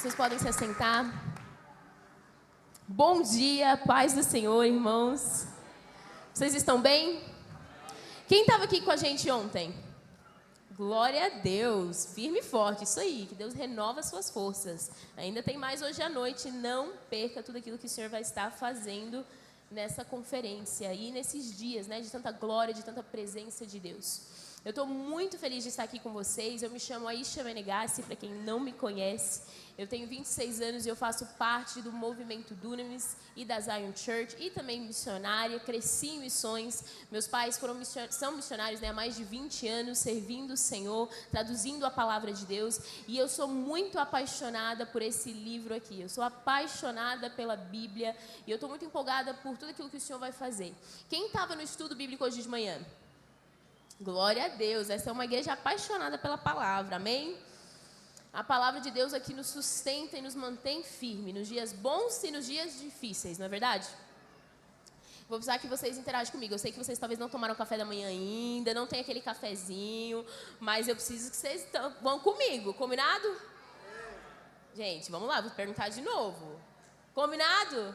Vocês podem se assentar. Bom dia, paz do Senhor, irmãos. Vocês estão bem? Quem estava aqui com a gente ontem? Glória a Deus, firme e forte, isso aí, que Deus renova suas forças. Ainda tem mais hoje à noite, não perca tudo aquilo que o Senhor vai estar fazendo nessa conferência e nesses dias, né, de tanta glória, de tanta presença de Deus. Eu estou muito feliz de estar aqui com vocês. Eu me chamo Aisha Menegassi, para quem não me conhece. Eu tenho 26 anos e eu faço parte do movimento Dunamis e da Zion Church e também missionária. Cresci em missões. Meus pais são missionários, né, há mais de 20 anos, servindo o Senhor, traduzindo a palavra de Deus. E eu sou muito apaixonada por esse livro aqui. Eu sou apaixonada pela Bíblia e eu estou muito empolgada por tudo aquilo que o Senhor vai fazer. Quem estava no estudo bíblico hoje de manhã? Glória a Deus, essa é uma igreja apaixonada pela palavra, amém? A palavra de Deus aqui nos sustenta e nos mantém firme, nos dias bons e nos dias difíceis, não é verdade? Vou precisar que vocês interagem comigo, eu sei que vocês talvez não tomaram café da manhã ainda, não tem aquele cafezinho, mas eu preciso que vocês vão comigo, combinado? Gente, vamos lá, vou perguntar de novo. Combinado?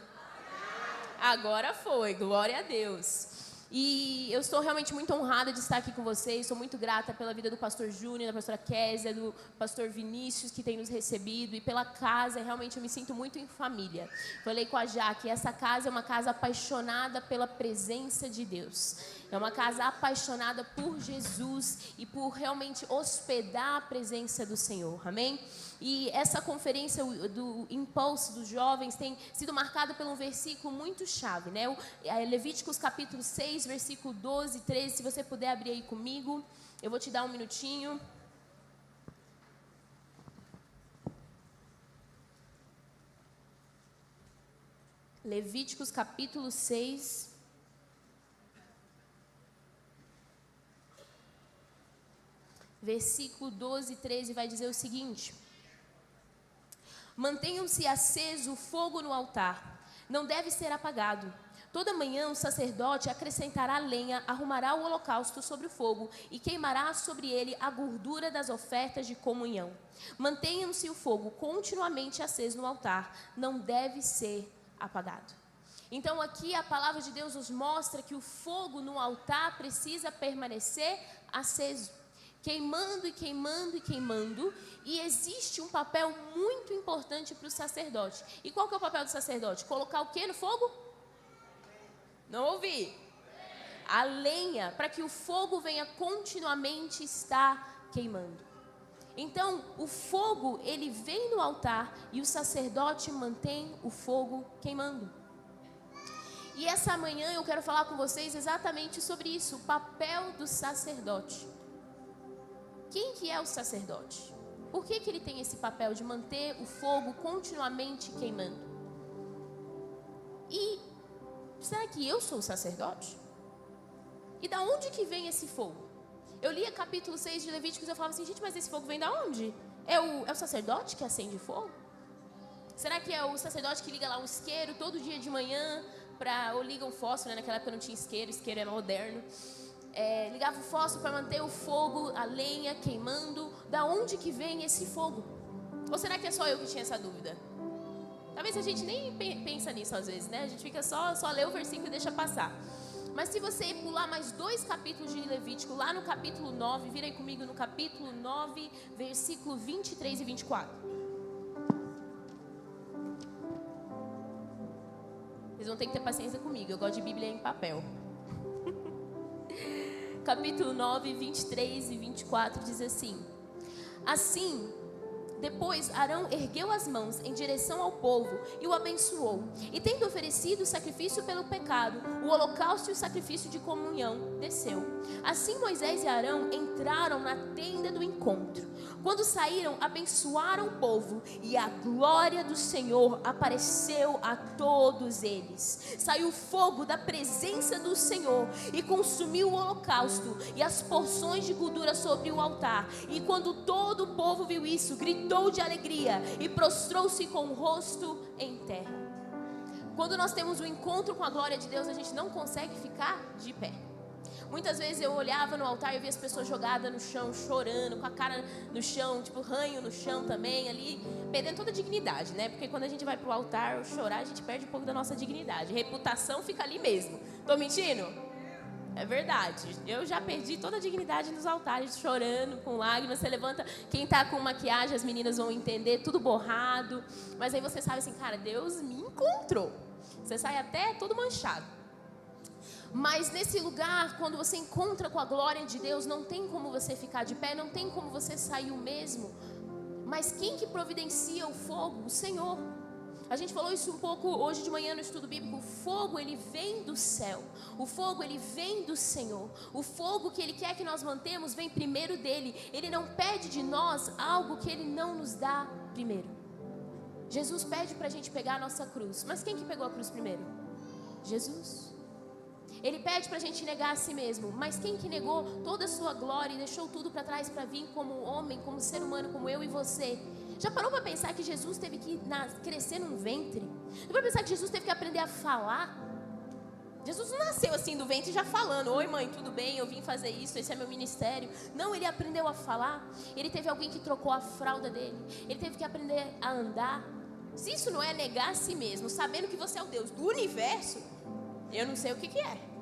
Agora foi, glória a Deus. E eu estou realmente muito honrada de estar aqui com vocês. Sou muito grata pela vida do pastor Júnior, da pastora Kézia, do pastor Vinícius, que tem nos recebido, e pela casa. Realmente eu me sinto muito em família. Falei com a Jaque, essa casa é uma casa apaixonada pela presença de Deus. É uma casa apaixonada por Jesus e por realmente hospedar a presença do Senhor, amém? E essa conferência do Impulso dos Jovens tem sido marcada por um versículo muito chave, né? Levíticos capítulo 6, versículo 12 e 13, se você puder abrir aí comigo, eu vou te dar um minutinho. Levíticos capítulo 6, versículo 12 e 13 vai dizer o seguinte: mantenham-se aceso o fogo no altar, não deve ser apagado. Toda manhã o sacerdote acrescentará lenha, arrumará o holocausto sobre o fogo e queimará sobre ele a gordura das ofertas de comunhão. Mantenham-se o fogo continuamente aceso no altar, não deve ser apagado. Então aqui a palavra de Deus nos mostra que o fogo no altar precisa permanecer aceso, queimando e queimando e queimando, e existe um papel muito importante para o sacerdote. E qual que é o papel do sacerdote? Colocar o que no fogo? Não ouvi. A lenha, para que o fogo venha continuamente estar queimando. Então, o fogo, ele vem no altar e o sacerdote mantém o fogo queimando. E essa manhã eu quero falar com vocês exatamente sobre isso, o papel do sacerdote. Quem que é o sacerdote? Por que ele tem esse papel de manter o fogo continuamente queimando? E será que eu sou o sacerdote? E da onde que vem esse fogo? Eu lia capítulo 6 de Levíticos e eu falava assim, gente, mas esse fogo vem da onde? É o sacerdote que acende fogo? Será que é o sacerdote que liga lá um isqueiro todo dia de manhã, ou liga um fósforo, né? Naquela época não tinha isqueiro é moderno. Ligava o fósforo para manter o fogo, a lenha queimando. Da onde que vem esse fogo? Ou será que é só eu que tinha essa dúvida? Talvez a gente nem pensa nisso às vezes, né? A gente fica só lê o versículo e deixa passar. Mas se você pular mais 2 capítulos de Levítico, lá no capítulo 9, vira aí comigo no capítulo 9, versículo 23 e 24. Vocês vão ter que ter paciência comigo, eu gosto de Bíblia em papel. Capítulo 9, 23 e 24 diz assim: assim, depois Arão ergueu as mãos em direção ao povo e o abençoou. E tendo oferecido o sacrifício pelo pecado, o holocausto e o sacrifício de comunhão, desceu. Assim Moisés e Arão entraram na tenda do encontro. Quando saíram, abençoaram o povo e a glória do Senhor apareceu a todos eles. Saiu fogo da presença do Senhor e consumiu o holocausto e as porções de gordura sobre o altar. E quando todo o povo viu isso, gritou de alegria e prostrou-se com o rosto em terra. Quando nós temos um encontro com a glória de Deus, a gente não consegue ficar de pé. Muitas vezes eu olhava no altar e eu via as pessoas jogadas no chão, chorando, com a cara no chão, tipo ranho no chão também, ali perdendo toda a dignidade, né? Porque quando a gente vai pro altar chorar, a gente perde um pouco da nossa dignidade. Reputação fica ali mesmo. Tô mentindo? É verdade. Eu já perdi toda a dignidade nos altares, chorando, com lágrimas. Você levanta, quem tá com maquiagem, as meninas vão entender, tudo borrado. Mas aí você sabe assim, cara, Deus me encontrou. Você sai até todo manchado. Mas nesse lugar, quando você encontra com a glória de Deus, não tem como você ficar de pé, não tem como você sair o mesmo. Mas quem que providencia o fogo? O Senhor. A gente falou isso um pouco hoje de manhã no estudo bíblico. O fogo, ele vem do céu. O fogo, ele vem do Senhor. O fogo que Ele quer que nós mantemos vem primeiro dEle. Ele não pede de nós algo que Ele não nos dá primeiro. Jesus pede para a gente pegar a nossa cruz. Mas quem que pegou a cruz primeiro? Jesus. Ele pede para a gente negar a si mesmo. Mas quem que negou toda a sua glória e deixou tudo para trás para vir como homem, como ser humano, como eu e você? Já parou para pensar que Jesus teve que crescer num ventre? Já parou para pensar que Jesus teve que aprender a falar? Jesus não nasceu assim do ventre já falando: oi mãe, tudo bem, eu vim fazer isso, esse é meu ministério. Não, ele aprendeu a falar. Ele teve alguém que trocou a fralda dele. Ele teve que aprender a andar. Se isso não é negar a si mesmo, sabendo que você é o Deus do universo, eu não sei o que é.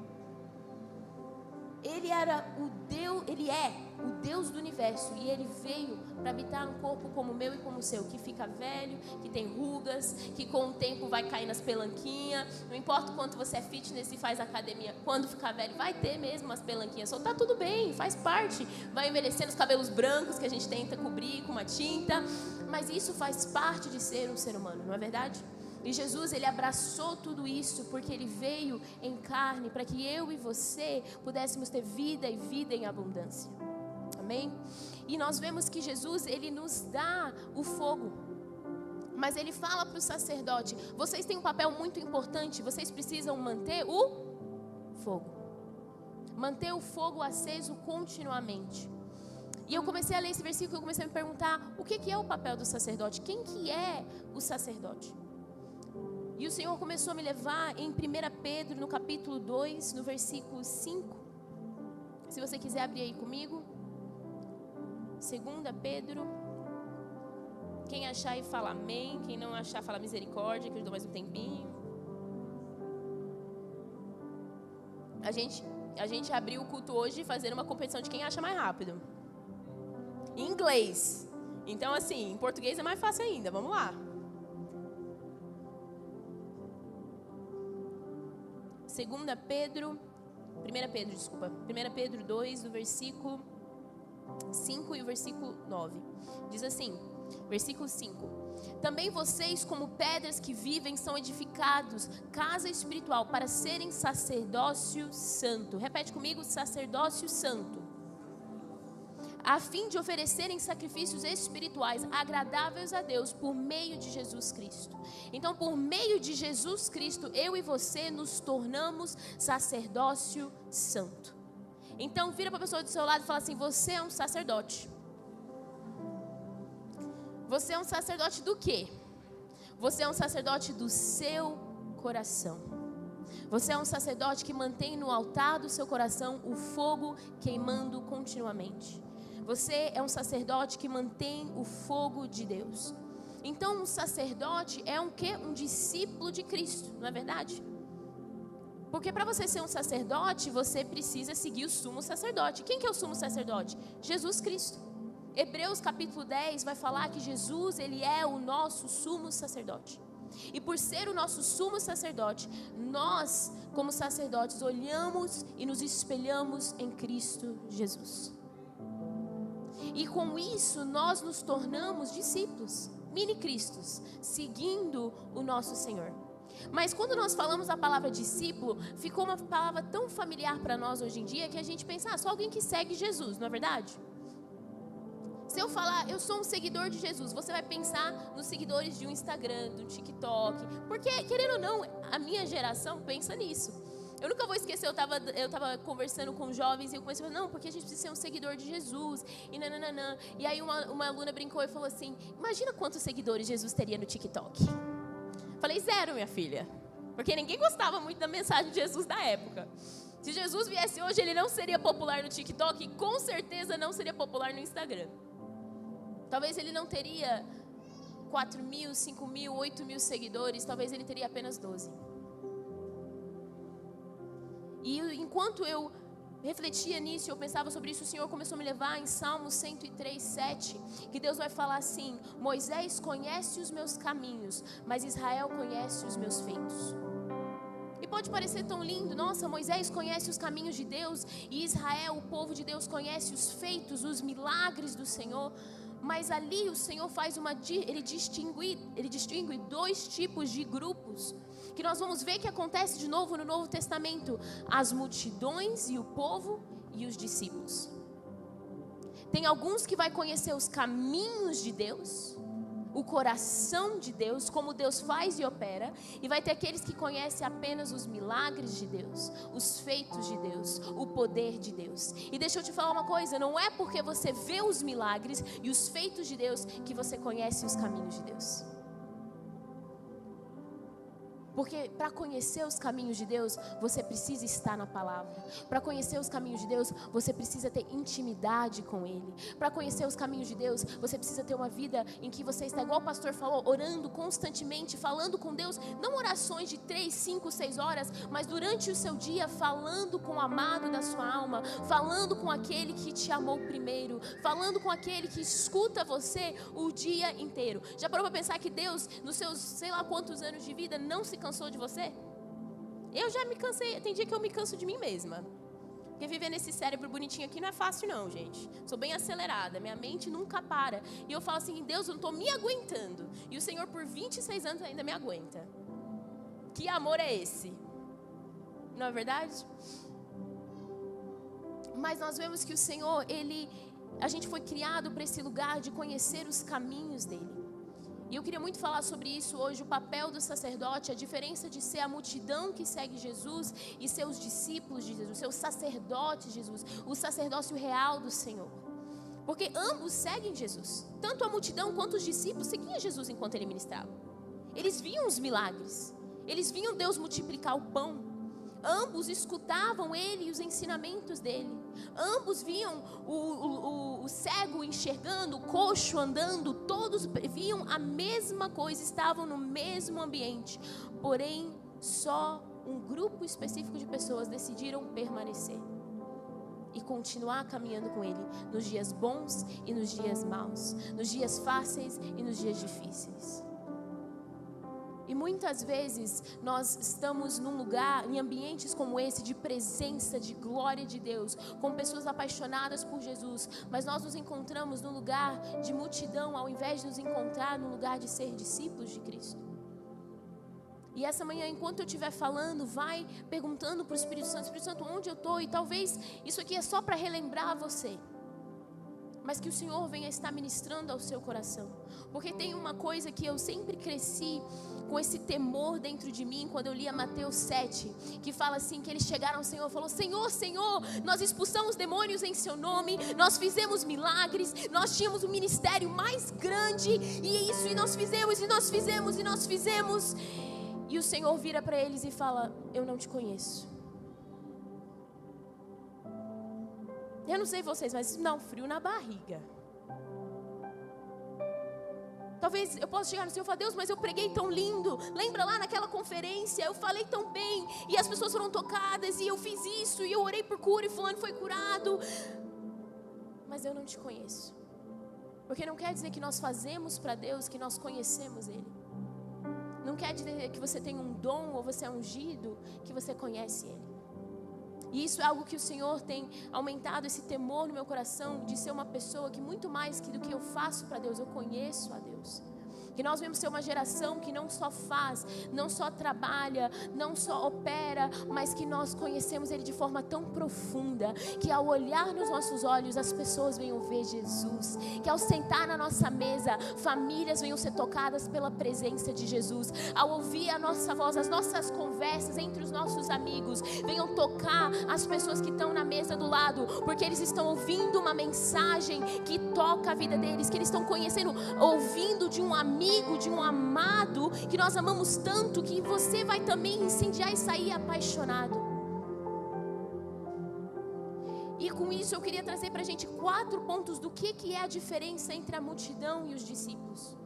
Ele era o Deus, ele é o Deus do universo. E ele veio para habitar num corpo como o meu e como o seu, que fica velho, que tem rugas, que com o tempo vai cair nas pelanquinhas. Não importa o quanto você é fitness e faz academia, quando ficar velho vai ter mesmo umas pelanquinhas. Só tá tudo bem, faz parte. Vai envelhecendo os cabelos brancos que a gente tenta cobrir com uma tinta. Mas isso faz parte de ser um ser humano, não é verdade? E Jesus, ele abraçou tudo isso porque ele veio em carne para que eu e você pudéssemos ter vida e vida em abundância. Amém? E nós vemos que Jesus, ele nos dá o fogo. Mas ele fala para o sacerdote: vocês têm um papel muito importante, vocês precisam manter o fogo. Manter o fogo aceso continuamente. E eu comecei a ler esse versículo e eu comecei a me perguntar: o que é o papel do sacerdote? Quem que é o sacerdote? E o Senhor começou a me levar em 1 Pedro, no capítulo 2, no versículo 5. Se você quiser abrir aí comigo. 2 Pedro. Quem achar aí fala amém. Quem não achar fala misericórdia, que eu dou mais um tempinho. A gente abriu o culto hoje fazendo uma competição de quem acha mais rápido. Em inglês. Então assim, em português é mais fácil ainda. Vamos lá. 1 Pedro 2, do versículo 5 e o versículo 9. Diz assim, versículo 5: também vocês, como pedras que vivem, são edificados casa espiritual para serem sacerdócio santo. Repete comigo: sacerdócio santo. A fim de oferecerem sacrifícios espirituais agradáveis a Deus por meio de Jesus Cristo. Então, por meio de Jesus Cristo, eu e você nos tornamos sacerdócio santo. Então, vira para a pessoa do seu lado e fala assim: você é um sacerdote. Você é um sacerdote do quê? Você é um sacerdote do seu coração. Você é um sacerdote que mantém no altar do seu coração o fogo queimando continuamente. Você é um sacerdote que mantém o fogo de Deus. Então, um sacerdote é um quê? Um discípulo de Cristo, não é verdade? Porque para você ser um sacerdote, você precisa seguir o sumo sacerdote. Quem que é o sumo sacerdote? Jesus Cristo. Hebreus capítulo 10 vai falar que Jesus, ele é o nosso sumo sacerdote. E por ser o nosso sumo sacerdote, nós, como sacerdotes, olhamos e nos espelhamos em Cristo Jesus. E com isso nós nos tornamos discípulos, mini-cristos, seguindo o nosso Senhor. Mas quando nós falamos a palavra discípulo, ficou uma palavra tão familiar para nós hoje em dia que a gente pensa: só alguém que segue Jesus, não é verdade? Se eu falar, eu sou um seguidor de Jesus, você vai pensar nos seguidores de um Instagram, do TikTok. Porque, querendo ou não, a minha geração pensa nisso. Eu nunca vou esquecer, eu tava conversando com jovens e eu comecei a falar: não, porque a gente precisa ser um seguidor de Jesus. E nananã. E aí uma aluna brincou e falou assim: imagina quantos seguidores Jesus teria no TikTok. Falei: 0, minha filha. Porque ninguém gostava muito da mensagem de Jesus da época. Se Jesus viesse hoje, ele não seria popular no TikTok e com certeza não seria popular no Instagram. Talvez ele não teria 4.000, 5.000, 8.000 seguidores, talvez ele teria apenas 12. E enquanto eu refletia nisso, eu pensava sobre isso, o Senhor começou a me levar em Salmos 103:7, que Deus vai falar assim: Moisés conhece os meus caminhos, mas Israel conhece os meus feitos. E pode parecer tão lindo, nossa, Moisés conhece os caminhos de Deus, e Israel, o povo de Deus, conhece os feitos, os milagres do Senhor. Mas ali o Senhor faz ele distingue dois tipos de grupos, que nós vamos ver que acontece de novo no Novo Testamento: as multidões e o povo e os discípulos. Tem alguns que vai conhecer os caminhos de Deus, o coração de Deus, como Deus faz e opera, e vai ter aqueles que conhecem apenas os milagres de Deus, os feitos de Deus, o poder de Deus. E deixa eu te falar uma coisa, não é porque você vê os milagres e os feitos de Deus que você conhece os caminhos de Deus. Porque para conhecer os caminhos de Deus, você precisa estar na palavra. Para conhecer os caminhos de Deus, você precisa ter intimidade com Ele. Para conhecer os caminhos de Deus, você precisa ter uma vida em que você está, igual o pastor falou, orando constantemente, falando com Deus. Não orações de 3, 5, 6 horas, mas durante o seu dia, falando com o amado da sua alma, falando com aquele que te amou primeiro, falando com aquele que escuta você o dia inteiro. Já parou para pensar que Deus, nos seus sei lá quantos anos de vida, não se cansou de você? Eu já me cansei, tem dia que eu me canso de mim mesma. Porque viver nesse cérebro bonitinho aqui não é fácil não, gente. Sou bem acelerada, minha mente nunca para. E eu falo assim, Deus, eu não estou me aguentando. E o Senhor por 26 anos ainda me aguenta. Que amor é esse? Não é verdade? Mas nós vemos que o Senhor, a gente foi criado para esse lugar de conhecer os caminhos dEle. E eu queria muito falar sobre isso hoje, o papel do sacerdote, a diferença de ser a multidão que segue Jesus e seus discípulos de Jesus, seus sacerdotes de Jesus, o sacerdócio real do Senhor. Porque ambos seguem Jesus, tanto a multidão quanto os discípulos seguiam Jesus enquanto Ele ministrava. Eles viam os milagres, eles viam Deus multiplicar o pão. Ambos escutavam Ele e os ensinamentos dEle. Ambos viam o cego enxergando, o coxo andando. Todos viam a mesma coisa, estavam no mesmo ambiente. Porém, só um grupo específico de pessoas decidiram permanecer e continuar caminhando com Ele nos dias bons e nos dias maus, nos dias fáceis e nos dias difíceis. E muitas vezes nós estamos num lugar, em ambientes como esse, de presença, de glória de Deus, com pessoas apaixonadas por Jesus, mas nós nos encontramos num lugar de multidão, ao invés de nos encontrar num lugar de ser discípulos de Cristo. E essa manhã, enquanto eu estiver falando, vai perguntando para o Espírito Santo, onde eu estou? E talvez isso aqui é só para relembrar você, mas que o Senhor venha estar ministrando ao seu coração. Porque tem uma coisa que eu sempre cresci com esse temor dentro de mim, quando eu lia Mateus 7, que fala assim, que eles chegaram ao Senhor e falaram, Senhor, Senhor, nós expulsamos demônios em seu nome, nós fizemos milagres, nós tínhamos o ministério mais grande, e nós fizemos, e nós fizemos, e nós fizemos. E o Senhor vira para eles e fala, eu não te conheço. Eu não sei vocês, mas isso dá um frio na barriga. Talvez eu possa chegar no Senhor e falar, Deus, mas eu preguei tão lindo. Lembra lá naquela conferência, eu falei tão bem, e as pessoas foram tocadas, e eu fiz isso, e eu orei por cura, e fulano foi curado. Mas eu não te conheço. Porque não quer dizer que nós fazemos para Deus, que nós conhecemos Ele. Não quer dizer que você tem um dom, ou você é ungido, que você conhece Ele. E isso é algo que o Senhor tem aumentado esse temor no meu coração, de ser uma pessoa que muito mais do que eu faço para Deus, eu conheço a Deus. Que nós vamos ser uma geração que não só faz, não só trabalha, não só opera, mas que nós conhecemos Ele de forma tão profunda, que ao olhar nos nossos olhos, as pessoas venham ver Jesus. Que ao sentar na nossa mesa, famílias venham ser tocadas pela presença de Jesus. Ao ouvir a nossa voz, as nossas conversas entre os nossos amigos, venham tocar as pessoas que estão na mesa do lado, porque eles estão ouvindo uma mensagem que toca a vida deles, que eles estão conhecendo, ouvindo de um amigo, de um amado, que nós amamos tanto, que você vai também incendiar e sair apaixonado. E com isso eu queria trazer pra gente 4 pontos do que é a diferença entre a multidão e os discípulos.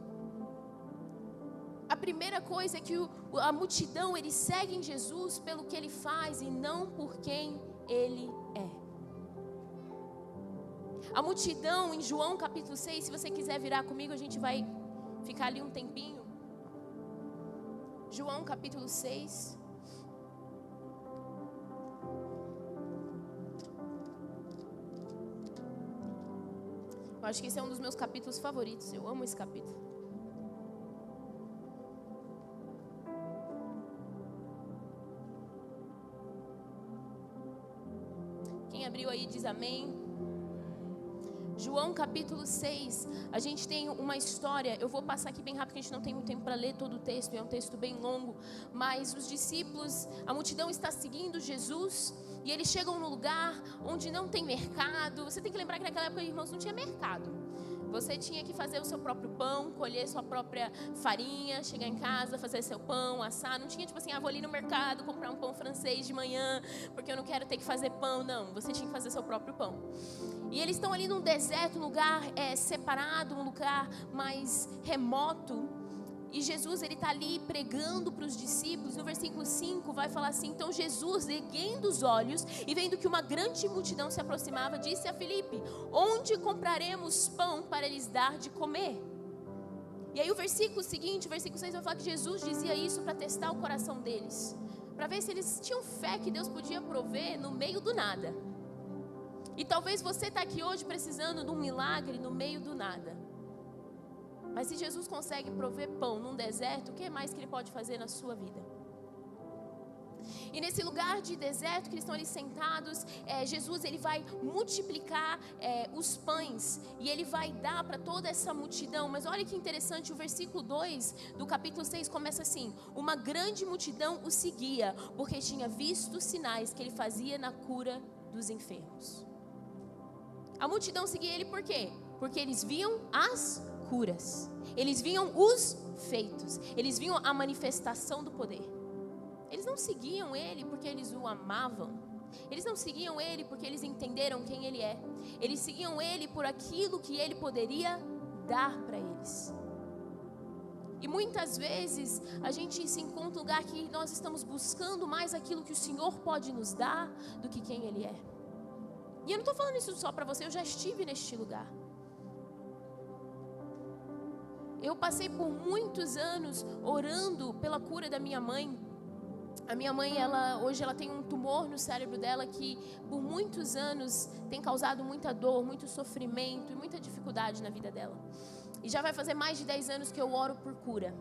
A primeira coisa é que a multidão, eles seguem Jesus pelo que ele faz e não por quem ele é. A multidão, em João capítulo 6, se você quiser virar comigo, a gente vai ficar ali um tempinho. João capítulo 6. Eu acho que esse é um dos meus capítulos favoritos. Eu amo esse capítulo. Quem abriu aí diz amém. João capítulo 6, a gente tem uma história, eu vou passar aqui bem rápido, porque a gente não tem muito tempo para ler todo o texto, é um texto bem longo, mas os discípulos, a multidão está seguindo Jesus, e eles chegam no lugar onde não tem mercado. Você tem que lembrar que naquela época, irmãos, não tinha mercado. Você tinha que fazer o seu próprio pão, colher sua própria farinha, chegar em casa, fazer seu pão, assar. Não tinha tipo assim, vou ali no mercado comprar um pão francês de manhã, porque eu não quero ter que fazer pão. Não, você tinha que fazer seu próprio pão. E eles estão ali num deserto, um lugar separado, um lugar mais remoto. E Jesus, ele está ali pregando para os discípulos. No versículo 5 vai falar assim: então Jesus, erguendo os olhos e vendo que uma grande multidão se aproximava, disse a Filipe: onde compraremos pão para lhes dar de comer? E aí o versículo seguinte, o versículo 6 vai falar que Jesus dizia isso para testar o coração deles, para ver se eles tinham fé que Deus podia prover no meio do nada. E talvez você está aqui hoje precisando de um milagre no meio do nada. Mas se Jesus consegue prover pão num deserto, o que mais que Ele pode fazer na sua vida? E nesse lugar de deserto que eles estão ali sentados, Jesus, ele vai multiplicar os pães e ele vai dar para toda essa multidão. Mas olha que interessante, o versículo 2 do capítulo 6 começa assim: uma grande multidão o seguia, porque tinha visto os sinais que ele fazia na cura dos enfermos. A multidão seguia ele por quê? Porque eles viam as curas, eles viam os feitos, eles viam a manifestação do poder. Eles não seguiam ele porque eles o amavam, eles não seguiam ele porque eles entenderam quem ele é, eles seguiam ele por aquilo que ele poderia dar para eles. E muitas vezes a gente se encontra um lugar que nós estamos buscando mais aquilo que o Senhor pode nos dar do que quem ele é. E eu não estou falando isso só para você, eu já estive neste lugar. Eu passei por muitos anos orando pela cura da minha mãe. A minha mãe, hoje ela tem um tumor no cérebro dela que por muitos anos tem causado muita dor, muito sofrimento e muita dificuldade na vida dela. E já vai fazer mais de 10 anos que eu oro por cura.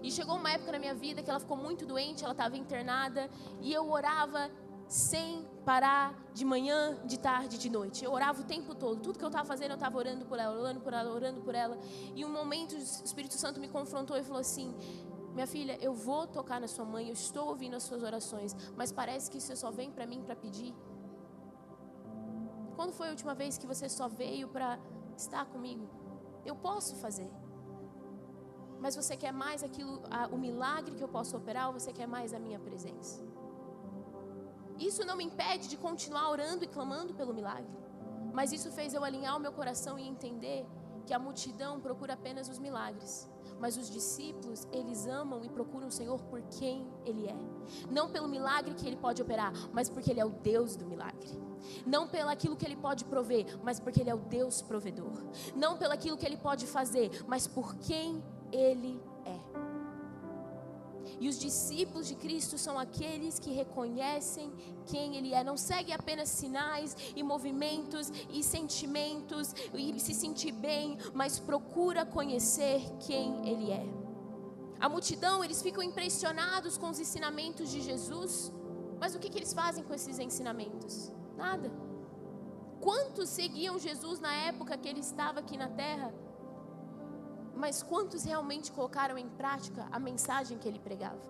E chegou uma época na minha vida que ela ficou muito doente, ela estava internada, e eu orava sem parar, de manhã, de tarde, de noite. Eu orava o tempo todo. Tudo que eu estava fazendo, eu estava orando por ela, orando por ela, orando por ela. E um momento o Espírito Santo me confrontou e falou assim: minha filha, eu vou tocar na sua mãe, eu estou ouvindo as suas orações, mas parece que você só vem para mim para pedir. Quando foi a última vez que você só veio para estar comigo? Eu posso fazer, mas você quer mais o milagre que eu posso operar, ou você quer mais a minha presença? Isso não me impede de continuar orando e clamando pelo milagre, mas isso fez eu alinhar o meu coração e entender que a multidão procura apenas os milagres, mas os discípulos, eles amam e procuram o Senhor por quem Ele é. Não pelo milagre que Ele pode operar, mas porque Ele é o Deus do milagre. Não pelo aquilo que Ele pode prover, mas porque Ele é o Deus provedor. Não pelo aquilo que Ele pode fazer, mas por quem Ele é. E os discípulos de Cristo são aqueles que reconhecem quem Ele é. Não seguem apenas sinais e movimentos e sentimentos e se sentir bem, mas procura conhecer quem Ele é. A multidão, eles ficam impressionados com os ensinamentos de Jesus, mas o que eles fazem com esses ensinamentos? Nada. Quantos seguiam Jesus na época que Ele estava aqui na terra? Mas quantos realmente colocaram em prática a mensagem que Ele pregava?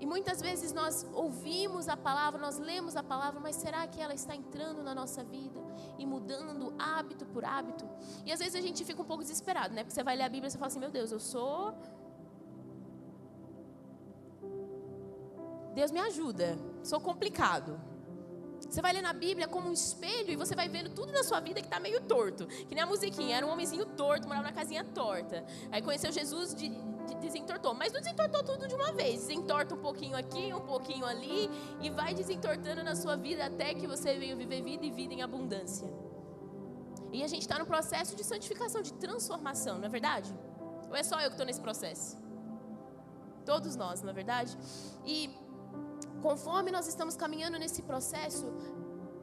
E muitas vezes nós ouvimos a palavra, nós lemos a palavra, mas será que ela está entrando na nossa vida e mudando hábito por hábito? E às vezes a gente fica um pouco desesperado, né? Porque você vai ler a Bíblia e você fala assim: meu Deus, Deus me ajuda, sou complicado. Você vai ler na Bíblia como um espelho e você vai vendo tudo na sua vida que está meio torto. Que nem a musiquinha, era um homenzinho torto, morava na casinha torta. Aí conheceu Jesus, desentortou. Mas não desentortou tudo de uma vez. Desentorta um pouquinho aqui, um pouquinho ali. E vai desentortando na sua vida até que você venha viver vida e vida em abundância. E a gente está no processo de santificação, de transformação, não é verdade? Ou é só eu que estou nesse processo? Todos nós, não é verdade? E conforme nós estamos caminhando nesse processo,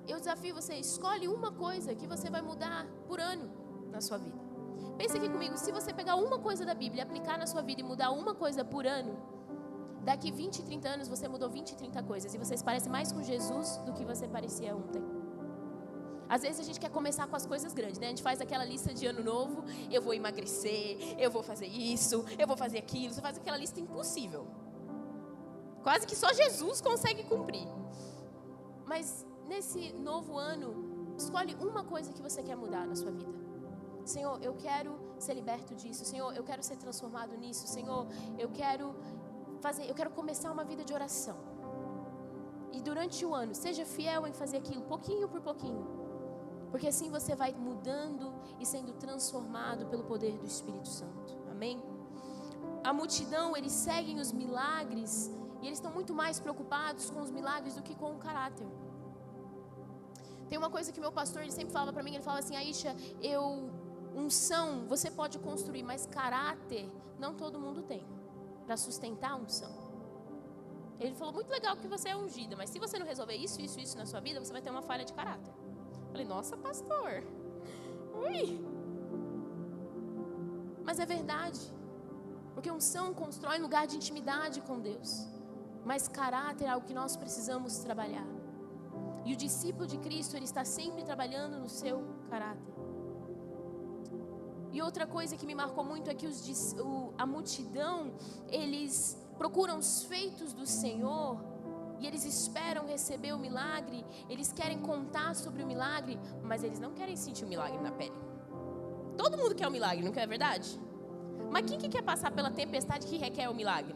eu desafio você, escolhe uma coisa que você vai mudar por ano na sua vida. Pense aqui comigo, se você pegar uma coisa da Bíblia, aplicar na sua vida e mudar uma coisa por ano, daqui 20, 30 anos você mudou 20, 30 coisas. E você se parece mais com Jesus do que você parecia ontem. Às vezes a gente quer começar com as coisas grandes, né? A gente faz aquela lista de ano novo, eu vou emagrecer, eu vou fazer isso, eu vou fazer aquilo. Você faz aquela lista impossível. Quase que só Jesus consegue cumprir. Mas nesse novo ano, escolhe uma coisa que você quer mudar na sua vida. Senhor, eu quero ser liberto disso. Senhor, eu quero ser transformado nisso. Senhor, eu quero começar uma vida de oração. E durante o ano, seja fiel em fazer aquilo, pouquinho por pouquinho. Porque assim você vai mudando e sendo transformado pelo poder do Espírito Santo. Amém? A multidão, eles seguem os milagres e eles estão muito mais preocupados com os milagres do que com o caráter. Tem uma coisa que meu pastor, ele sempre falava para mim, ele falava assim, Aisha, unção você pode construir, mas caráter não todo mundo tem para sustentar a unção. Ele falou, muito legal que você é ungida, mas se você não resolver isso na sua vida, você vai ter uma falha de caráter. Eu falei, nossa, pastor. Ui. Mas é verdade. Porque unção constrói um lugar de intimidade com Deus. Mas caráter é algo que nós precisamos trabalhar. E o discípulo de Cristo, ele está sempre trabalhando no seu caráter. E outra coisa que me marcou muito é que a multidão, eles procuram os feitos do Senhor e eles esperam receber o milagre, eles querem contar sobre o milagre, mas eles não querem sentir o milagre na pele. Todo mundo quer o milagre, não quer, é verdade? Mas quem que quer passar pela tempestade que requer o milagre?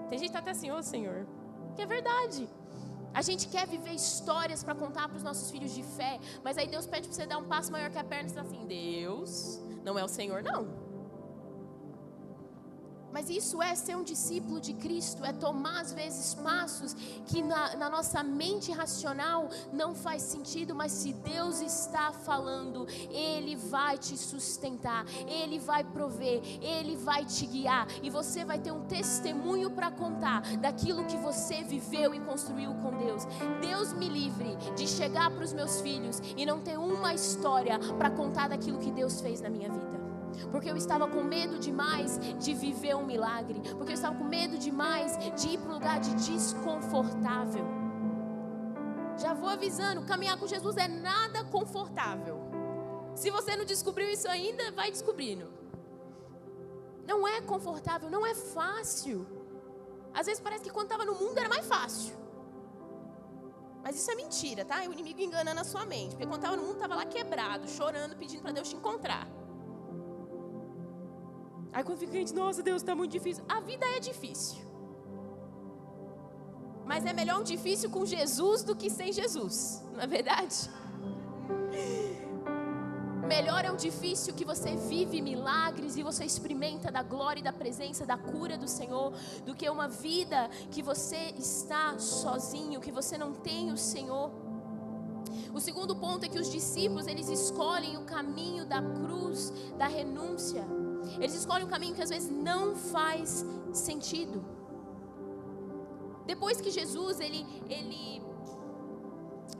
Tem gente que está até assim, ô Senhor, que é verdade. A gente quer viver histórias para contar para os nossos filhos de fé, mas aí Deus pede para você dar um passo maior que a perna e você está assim, Deus, não é o Senhor não. Mas isso é ser um discípulo de Cristo, é tomar às vezes passos que na nossa mente racional não faz sentido, mas se Deus está falando, Ele vai te sustentar, Ele vai prover, Ele vai te guiar e você vai ter um testemunho para contar daquilo que você viveu e construiu com Deus. Deus me livre de chegar para os meus filhos e não ter uma história para contar daquilo que Deus fez na minha vida. Porque eu estava com medo demais de viver um milagre. Porque eu estava com medo demais de ir para um lugar de desconfortável. Já vou avisando, caminhar com Jesus é nada confortável. Se você não descobriu isso ainda, vai descobrindo. Não é confortável, não é fácil. Às vezes parece que quando estava no mundo era mais fácil. Mas isso é mentira, tá? É o inimigo enganando a sua mente. Porque quando estava no mundo, estava lá quebrado, chorando, pedindo para Deus te encontrar. Aí quando fica a gente, nossa Deus, está muito difícil. A vida é difícil. Mas é melhor um difícil com Jesus do que sem Jesus. Não é verdade? Melhor é um difícil que você vive milagres e você experimenta da glória e da presença, da cura do Senhor, do que uma vida que você está sozinho, que você não tem o Senhor. O segundo ponto é que os discípulos, eles escolhem o caminho da cruz, da renúncia. Eles escolhem um caminho que às vezes não faz sentido. Depois que Jesus, ele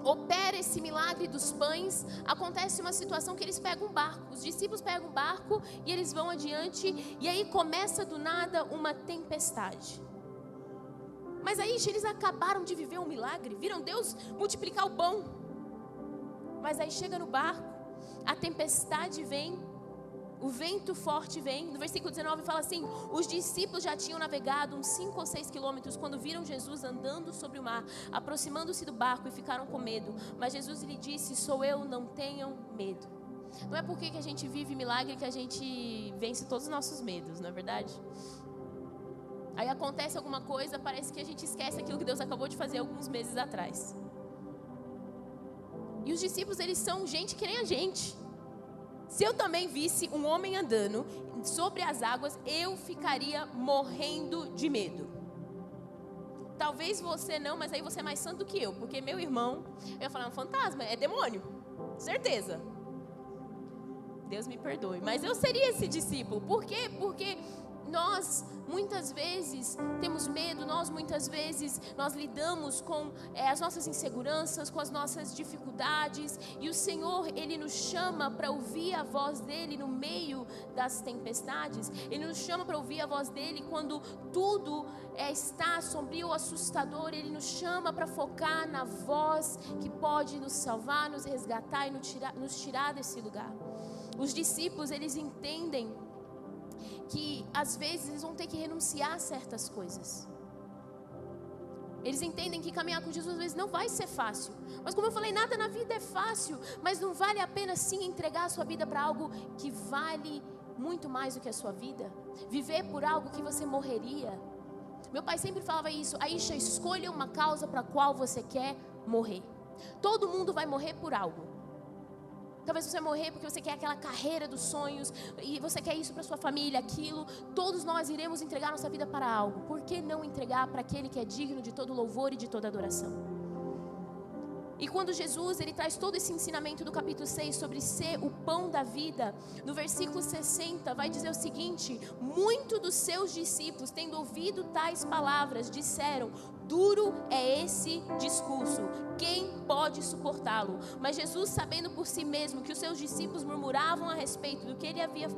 opera esse milagre dos pães, acontece uma situação que eles pegam um barco. Os discípulos pegam um barco e eles vão adiante. E aí começa do nada uma tempestade. Mas aí eles acabaram de viver um milagre. Viram Deus multiplicar o pão. Mas aí chega no barco, a tempestade vem. O vento forte vem. No versículo 19 fala assim: os discípulos já tinham navegado uns 5 ou 6 quilômetros quando viram Jesus andando sobre o mar, aproximando-se do barco, e ficaram com medo. Mas Jesus lhe disse: sou eu, não tenham medo. Não é porque que a gente vive milagre que a gente vence todos os nossos medos, não é verdade? Aí acontece alguma coisa, parece que a gente esquece aquilo que Deus acabou de fazer alguns meses atrás. E os discípulos, eles são gente que nem a gente. Se eu também visse um homem andando sobre as águas, eu ficaria morrendo de medo. Talvez você não, mas aí você é mais santo do que eu. Porque meu irmão, eu ia falar, um fantasma, é demônio. Certeza. Deus me perdoe. Mas eu seria esse discípulo. Por quê? Porque nós muitas vezes temos medo, nós lidamos com as nossas inseguranças, com as nossas dificuldades, e o Senhor, Ele nos chama para ouvir a voz dEle no meio das tempestades. Ele nos chama para ouvir a voz dEle quando tudo está sombrio ou assustador. Ele nos chama para focar na voz que pode nos salvar, nos resgatar e nos tirar desse lugar. Os discípulos, eles entendem que às vezes eles vão ter que renunciar a certas coisas. Eles entendem que caminhar com Jesus às vezes não vai ser fácil. Mas como eu falei, nada na vida é fácil. Mas não vale a pena sim entregar a sua vida para algo que vale muito mais do que a sua vida. Viver por algo que você morreria. Meu pai sempre falava isso: Aisha, escolha uma causa para a qual você quer morrer. Todo mundo vai morrer por algo. Talvez você morrer porque você quer aquela carreira dos sonhos, e você quer isso para sua família, aquilo. Todos nós iremos entregar nossa vida para algo. Por que não entregar para aquele que é digno de todo louvor e de toda adoração? E quando Jesus, ele traz todo esse ensinamento do capítulo 6 sobre ser o pão da vida, no versículo 60 vai dizer o seguinte: muitos dos seus discípulos, tendo ouvido tais palavras, disseram: duro é esse discurso, quem pode suportá-lo? Mas Jesus, sabendo por si mesmo que os seus discípulos murmuravam a respeito do que ele havia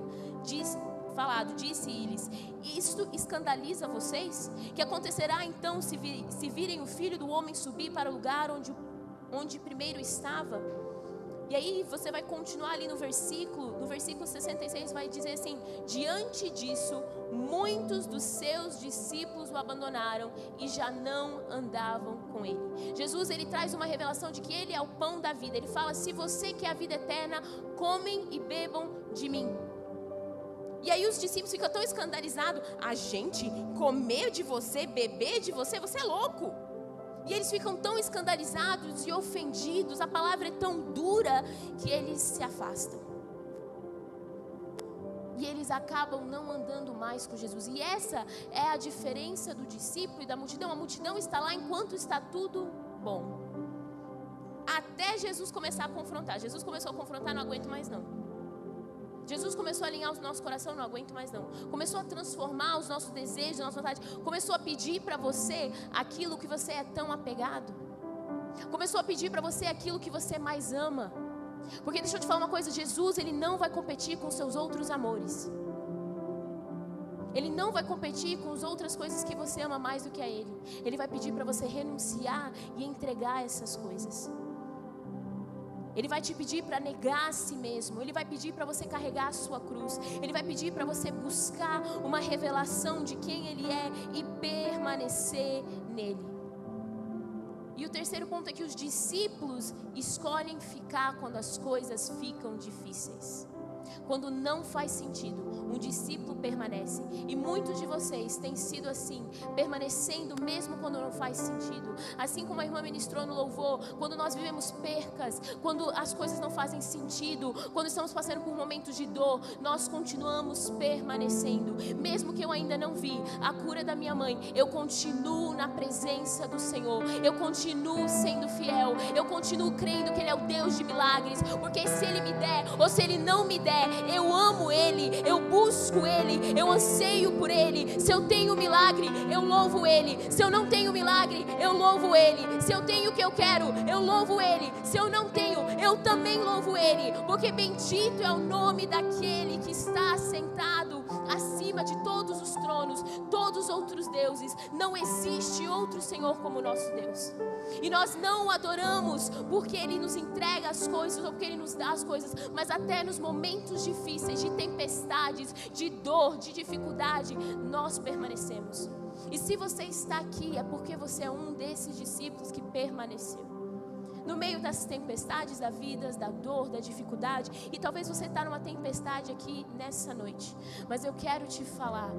falado, disse-lhes: isto escandaliza vocês? Que acontecerá então se virem o Filho do Homem subir para o lugar onde primeiro estava? E aí você vai continuar ali no versículo 66 vai dizer assim: diante disso, muitos dos seus discípulos o abandonaram e já não andavam com ele. Jesus, ele traz uma revelação de que ele é o pão da vida. Ele fala: se você quer a vida eterna, comem e bebam de mim. E aí os discípulos ficam tão escandalizados: a gente comer de você, beber de você, você é louco. E eles ficam tão escandalizados e ofendidos, a palavra é tão dura que eles se afastam. E eles acabam não andando mais com Jesus. E essa é a diferença do discípulo e da multidão. A multidão está lá enquanto está tudo bom. Até Jesus começar a confrontar. Jesus começou a confrontar, não aguento mais não. Jesus começou a alinhar o nosso coração, não aguento mais não. Começou a transformar os nossos desejos, a nossa vontade. Começou a pedir para você aquilo que você é tão apegado. Começou a pedir para você aquilo que você mais ama. Porque deixa eu te falar uma coisa: Jesus, ele não vai competir com os seus outros amores. Ele não vai competir com as outras coisas que você ama mais do que a Ele. Ele vai pedir para você renunciar e entregar essas coisas. Ele vai te pedir para negar a si mesmo. Ele vai pedir para você carregar a sua cruz. Ele vai pedir para você buscar uma revelação de quem Ele é e permanecer nele. E o terceiro ponto é que os discípulos escolhem ficar quando as coisas ficam difíceis. Quando não faz sentido, um discípulo permanece. E muitos de vocês têm sido assim, permanecendo mesmo quando não faz sentido. Assim como a irmã ministrou no louvor, quando nós vivemos percas, quando as coisas não fazem sentido, quando estamos passando por momentos de dor, nós continuamos permanecendo. Mesmo que eu ainda não vi a cura da minha mãe, eu continuo na presença do Senhor. Eu continuo sendo fiel. Eu continuo crendo que Ele é o Deus de milagres. Porque se Ele me der ou se Ele não me der, eu amo Ele, eu busco Ele, eu anseio por Ele. Se eu tenho milagre, eu louvo Ele. Se eu não tenho milagre, eu louvo Ele. Se eu tenho o que eu quero, eu louvo Ele. Se eu não tenho, eu também louvo Ele. Porque bendito é o nome daquele que está sentado acima de todos os tronos, todos os outros deuses. Não existe outro Senhor como o nosso Deus. E nós não o adoramos porque Ele nos entrega as coisas ou porque Ele nos dá as coisas, mas até nos momentos difíceis, de tempestades, de dor, de dificuldade, nós permanecemos. E se você está aqui, é porque você é um desses discípulos que permaneceu. No meio das tempestades da vida, da dor, da dificuldade. E talvez você está numa tempestade aqui nessa noite. Mas eu quero te falar: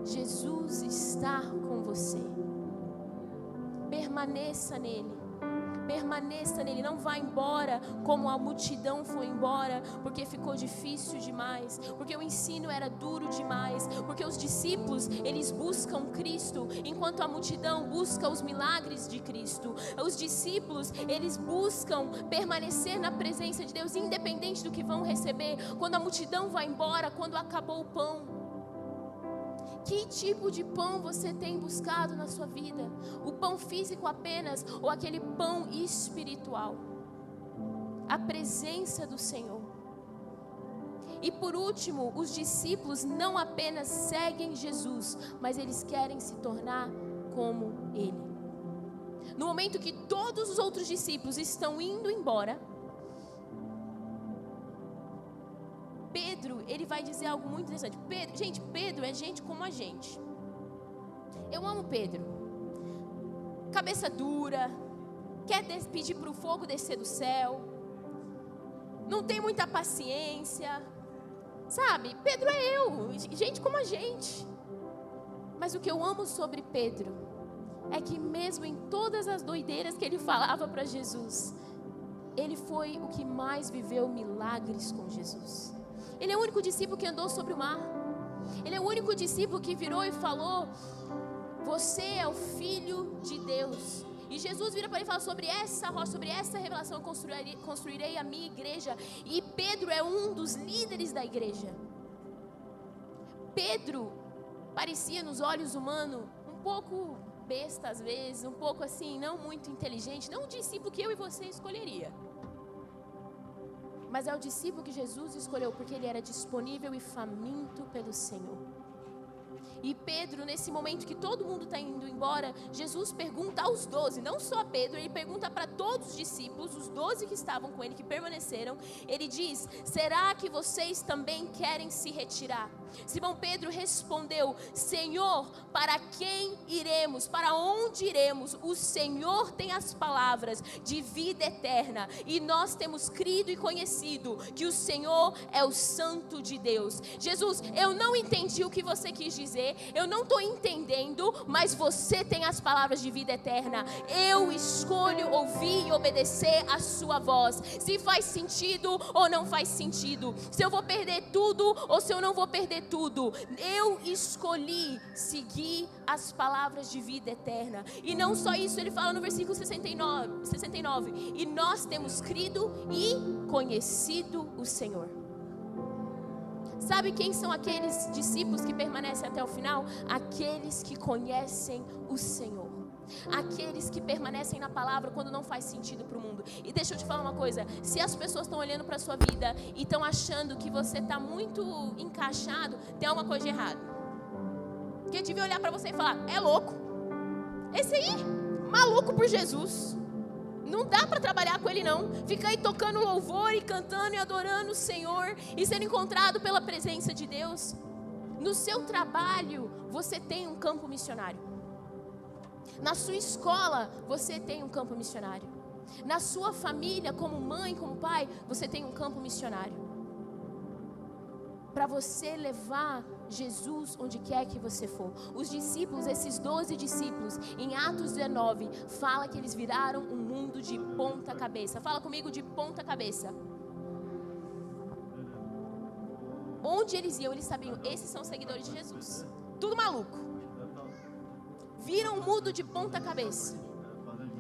Jesus está com você. Permaneça nele. Permaneça nele, não vá embora como a multidão foi embora, porque ficou difícil demais, porque o ensino era duro demais, porque os discípulos, eles buscam Cristo, enquanto a multidão busca os milagres de Cristo. Os discípulos, eles buscam permanecer na presença de Deus, independente do que vão receber. Quando a multidão vai embora, quando acabou o pão. Que tipo de pão você tem buscado na sua vida? O pão físico apenas ou aquele pão espiritual? A presença do Senhor. E por último, os discípulos não apenas seguem Jesus, mas eles querem se tornar como Ele. No momento que todos os outros discípulos estão indo embora, Pedro, ele vai dizer algo muito interessante. Pedro é gente como a gente. Eu amo Pedro. Cabeça dura, quer pedir para o fogo descer do céu, não tem muita paciência, sabe? Pedro é eu, gente como a gente. Mas o que eu amo sobre Pedro é que mesmo em todas as doideiras que ele falava para Jesus, ele foi o que mais viveu milagres com Jesus. Ele é o único discípulo que andou sobre o mar. Ele é o único discípulo que virou e falou: você é o Filho de Deus. E Jesus vira para ele e fala: sobre essa rocha, sobre essa revelação construirei a minha igreja. E Pedro é um dos líderes da igreja. Pedro parecia nos olhos humanos um pouco besta às vezes, um pouco assim, não muito inteligente, não um discípulo que eu e você escolheria. Mas é o discípulo que Jesus escolheu, porque ele era disponível e faminto pelo Senhor. E Pedro, nesse momento que todo mundo está indo embora, Jesus pergunta aos 12, não só a Pedro, ele pergunta para todos os discípulos, os 12 que estavam com ele, que permaneceram. Ele diz: será que vocês também querem se retirar? Simão Pedro respondeu: Senhor, para quem iremos? Para onde iremos? O Senhor tem as palavras de vida eterna, e nós temos crido e conhecido que o Senhor é o Santo de Deus. Jesus, eu não entendi o que você quis dizer, eu não estou entendendo, mas você tem as palavras de vida eterna. Eu escolho ouvir e obedecer a sua voz, se faz sentido ou não faz sentido, se eu vou perder tudo ou se eu não vou perder tudo. Eu escolhi seguir as palavras de vida eterna. E não só isso, ele fala no versículo 69, e nós temos crido e conhecido o Senhor. Sabe quem são aqueles discípulos que permanecem até o final? Aqueles que conhecem o Senhor. Aqueles que permanecem na palavra quando não faz sentido para o mundo. E deixa eu te falar uma coisa: se as pessoas estão olhando para a sua vida e estão achando que você está muito encaixado, tem alguma coisa de errado. Porque devia olhar para você e falar: é louco, esse aí, maluco por Jesus, não dá para trabalhar com ele não. Fica aí tocando louvor e cantando e adorando o Senhor e sendo encontrado pela presença de Deus. No seu trabalho você tem um campo missionário. Na sua escola, você tem um campo missionário. Na sua família, como mãe, como pai, você tem um campo missionário. Para você levar Jesus onde quer que você for. Os discípulos, esses 12 discípulos, em Atos 19, fala que eles viraram um mundo de ponta cabeça. Fala comigo, de ponta cabeça. Onde eles iam, eles sabiam: esses são os seguidores de Jesus. Tudo maluco. Viram o mundo de ponta cabeça.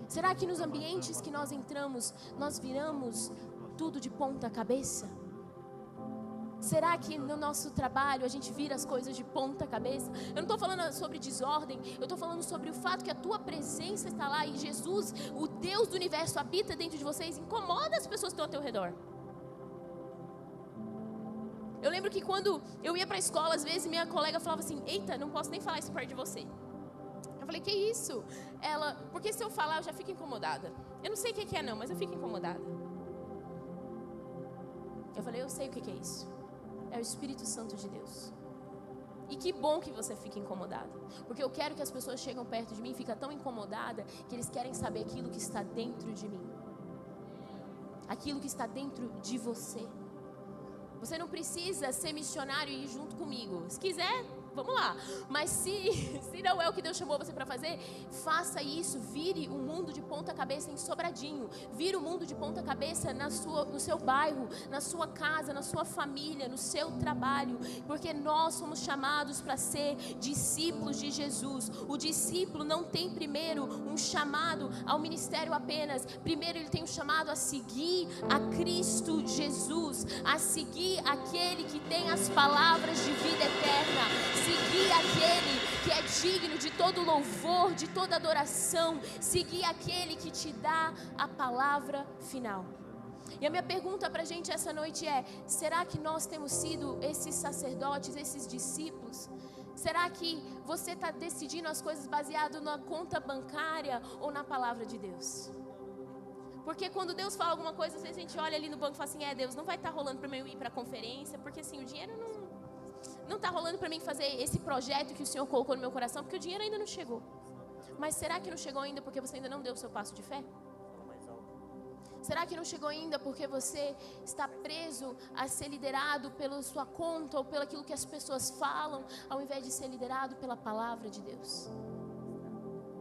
Será que nos ambientes que nós entramos, nós viramos tudo de ponta cabeça? Será que no nosso trabalho a gente vira as coisas de ponta cabeça? Eu não estou falando sobre desordem, eu estou falando sobre o fato que a tua presença está lá e Jesus, o Deus do universo, habita dentro de vocês, incomoda as pessoas que estão ao teu redor. Eu lembro que quando eu ia para a escola, às vezes minha colega falava assim: eita, não posso nem falar isso perto de você. Eu falei: que isso? Ela: porque se eu falar eu já fico incomodada. Eu não sei o que é não, mas eu fico incomodada. Eu falei: eu sei o que é isso. É o Espírito Santo de Deus. E que bom que você fica incomodada, porque eu quero que as pessoas chegam perto de mim e ficam tão incomodadas que eles querem saber aquilo que está dentro de mim, aquilo que está dentro de você. Você não precisa ser missionário e ir junto comigo. Se quiser, vamos lá. Mas se não é o que Deus chamou você para fazer, faça isso. Vire o mundo de ponta cabeça em Sobradinho. Vire o mundo de ponta cabeça no seu bairro, na sua casa, na sua família, no seu trabalho. Porque nós somos chamados para ser discípulos de Jesus. O discípulo não tem primeiro um chamado ao ministério apenas. Primeiro ele tem um chamado a seguir a Cristo Jesus, a seguir aquele que tem as palavras de vida eterna, seguir aquele que é digno de todo louvor, de toda adoração, seguir aquele que te dá a palavra final. E a minha pergunta para a gente essa noite é: será que nós temos sido esses sacerdotes, esses discípulos? Será que você está decidindo as coisas baseado na conta bancária ou na palavra de Deus? Porque quando Deus fala alguma coisa, às vezes a gente olha ali no banco e fala assim: Deus, não vai estar rolando para mim ir para a conferência, porque assim, o dinheiro não está rolando para mim fazer esse projeto que o Senhor colocou no meu coração, porque o dinheiro ainda não chegou. Mas será que não chegou ainda porque você ainda não deu o seu passo de fé? Será que não chegou ainda porque você está preso a ser liderado pela sua conta ou pelo aquilo que as pessoas falam, ao invés de ser liderado pela palavra de Deus?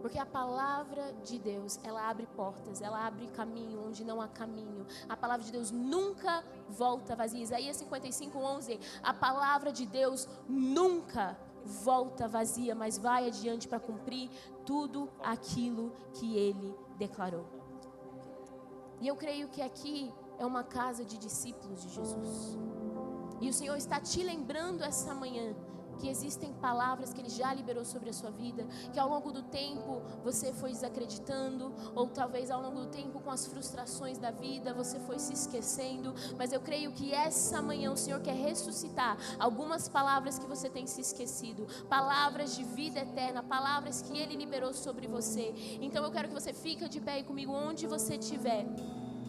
Porque a palavra de Deus, ela abre portas, ela abre caminho onde não há caminho. A palavra de Deus nunca volta vazia. Isaías 55:11, a palavra de Deus nunca volta vazia, mas vai adiante para cumprir tudo aquilo que Ele declarou. E eu creio que aqui é uma casa de discípulos de Jesus. E o Senhor está te lembrando essa manhã que existem palavras que Ele já liberou sobre a sua vida, que ao longo do tempo você foi desacreditando, ou talvez ao longo do tempo com as frustrações da vida você foi se esquecendo, mas eu creio que essa manhã o Senhor quer ressuscitar algumas palavras que você tem se esquecido, palavras de vida eterna, palavras que Ele liberou sobre você. Então eu quero que você fique de pé aí comigo onde você estiver.